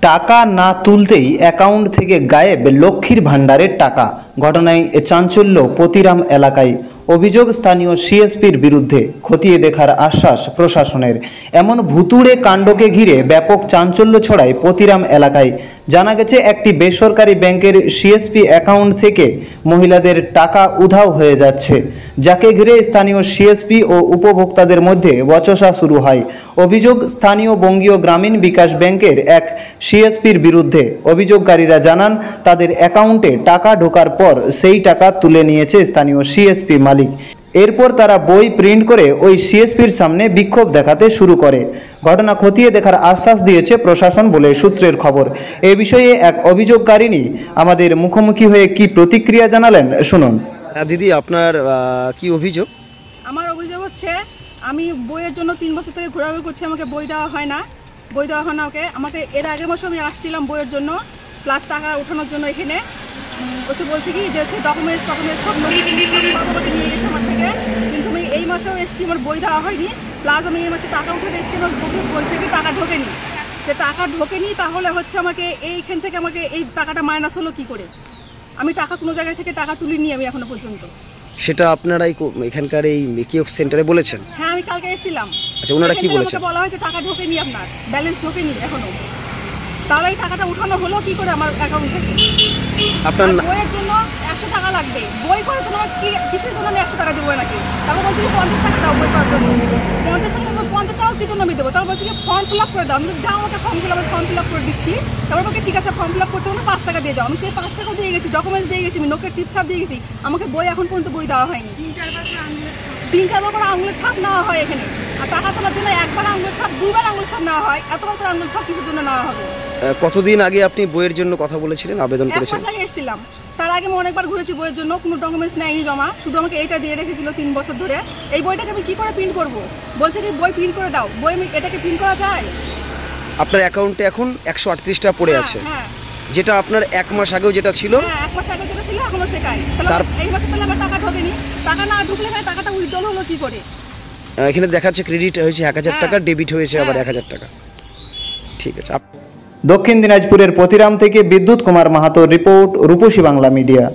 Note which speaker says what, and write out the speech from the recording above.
Speaker 1: টাকা না তুলতেই অ্যাকাউন্ট থেকে গায়েব লক্ষ্মীর ভাণ্ডারের টাকা। ঘটনায় চাঞ্চল্য পতিরাম এলাকায়। অভিযোগ স্থানীয় সিএসপির বিরুদ্ধে। খতিয়ে দেখার আশ্বাস প্রশাসনের। এমন ভুতুড়ে কাণ্ডকে ঘিরে ব্যাপক চাঞ্চল্য ছড়ায় পতিরাম এলাকায়। জানা গেছে, একটি বেসরকারি ব্যাংকের সিএসপি অ্যাকাউন্ট থেকে মহিলাদের টাকা উধাও হয়ে যাচ্ছে, যাকে ঘিরে স্থানীয় সিএসপি ও উপভোক্তাদের মধ্যে বচসা শুরু হয়। অভিযোগ স্থানীয় বঙ্গীয় গ্রামীণ বিকাশ ব্যাংকের এক সিএসপির বিরুদ্ধে। অভিযোগকারীরা জানান, তাদের অ্যাকাউন্টে টাকা ঢোকার পর সেই টাকা তুলে নিয়েছে স্থানীয় সিএসপি মালিক। এরপর তারা বই প্রিন্ট করে ওই সিএসপির সামনে বিক্ষোভ দেখাতে শুরু করে। ঘটনা খতিয়ে দেখার আশ্বাস দিয়েছে প্রশাসন বলে সূত্রের খবর। এ বিষয়ে এক অভিযোগকারিনী আমাদের মুখোমুখি হয়ে কি প্রতিক্রিয়া জানালেন, শুনুন।
Speaker 2: দিদি, আপনার কি অভিযোগ?
Speaker 3: আমার অভিযোগ হচ্ছে, আমি বইয়ের জন্য 3 বছর থেকে ঘোরাঘুরি করছি, আমাকে বই দেওয়া হয় না। আমাকে এর আগের মাসে আমি আসছিলাম বইয়ের জন্য, প্লাস টাকা ওঠানোর জন্য। এখানে ওকে বলছে কি যে হচ্ছে ডকুমেন্টস সব আমাকে নিয়ে গেছে আমার থেকে, কিন্তু আমি এই মাসেও এসেছি, আমার বই দেওয়া হয়নি। প্লাস আমি এই মাসে টাকা উঠাতে এসেছি, আমার বলছে কি টাকা ঢোকেনি। যে টাকা ঢোকেনি, তাহলে হচ্ছে আমাকে এইখান থেকে আমাকে এই টাকাটা মাইনাস হলো কি করে? আমি টাকা কোনো জায়গায় থেকে টাকা তুলিনি আমি এখনো পর্যন্ত।
Speaker 2: সেটা আপনারাই এখানকার এই কিওস্ক সেন্টারে বলেছেন?
Speaker 3: হ্যাঁ, আমি কালকে এসেছিলাম।
Speaker 2: আচ্ছা, ওনারা কি বলেছেন?
Speaker 3: বলা হয়েছে টাকা ঢোকেনি, আপনার ব্যালেন্স ঢোকেনি এখনো। তাহলে এই টাকাটা উঠানো হলো কি করে আমার অ্যাকাউন্ট থেকে? আপনার বইয়ের জন্য 100 টাকা লাগবে। বই করার জন্য আমার কিসের জন্য আমি 100 টাকা দেবো নাকি? তারপর বলছি 50 টাকা দাও বই করার জন্য। 50 টাকা কি জন্য আমি দেবো? তারপর বলছি ফর্ম ফিল আপ করে দাও। আমি দাও আমাকে ফর্ম ফিল আপ করে দিচ্ছি। তারপর আমাকে ঠিক আছে ফর্ম ফিল আপ করতে হলে 5 টাকা দিয়ে যাও। আমি সেই 5 টাকাও দিয়ে গেছি, ডকুমেন্টস দিয়ে গেছি, আমি নোকের টিপছাপ দিয়ে গেছি। আমাকে বই এখন পর্যন্ত বই দেওয়া হয়নি। 3-4 বার আঙুলের ছাপ নেওয়া হয় এখানে। আর টাকা তোলার জন্য একবার আঙুলের ছাপ, 2বার আঙুলের ছাপ নেওয়া হয়। এতবার করে আঙুলের ছাপ কিছুর জন্য নেওয়া হবে?
Speaker 2: কতদিন আগে আপনি বইয়ের জন্য কথা বলেছিলেন, আবেদন করেছিলেন?
Speaker 3: 1 মাস আগে এসেছিলাম। তার আগে আমি অনেকবার ঘুরেছি বইয়ের জন্য, কোনো ডকুমেন্টস নেয়নি জমা, শুধু আমাকে এইটা দিয়ে রেখেছিল 3 বছর ধরে। এই বইটাকে আমি কি করে প্রিন্ট করব? বলছে কি বই প্রিন্ট করে দাও। বই আমি এটাকে প্রিন্ট করা যায়?
Speaker 2: আপনার অ্যাকাউন্টে এখন 138 টাকা পড়ে আছে, যেটা আপনার 1 মাস আগেও যেটা ছিল।
Speaker 3: হ্যাঁ, 1 মাস আগে যেটা ছিল এখনো সেটাই। তাহলে এই মাসে তাহলে আমার টাকা ঢোকেনি। টাকা না ঢুকলে টাকাটা উইথড্রল হলো কি করে?
Speaker 2: এখানে দেখাচ্ছে ক্রেডিট হয়েছে 1000 টাকা, ডেবিট হয়েছে আবার 1000 টাকা। ঠিক আছে।
Speaker 1: দক্ষিণ দিনাজপুরের পতিরাম থেকে বিদ্যুৎ কুমার মাহাতোর রিপোর্ট, রূপসী বাংলা মিডিয়া।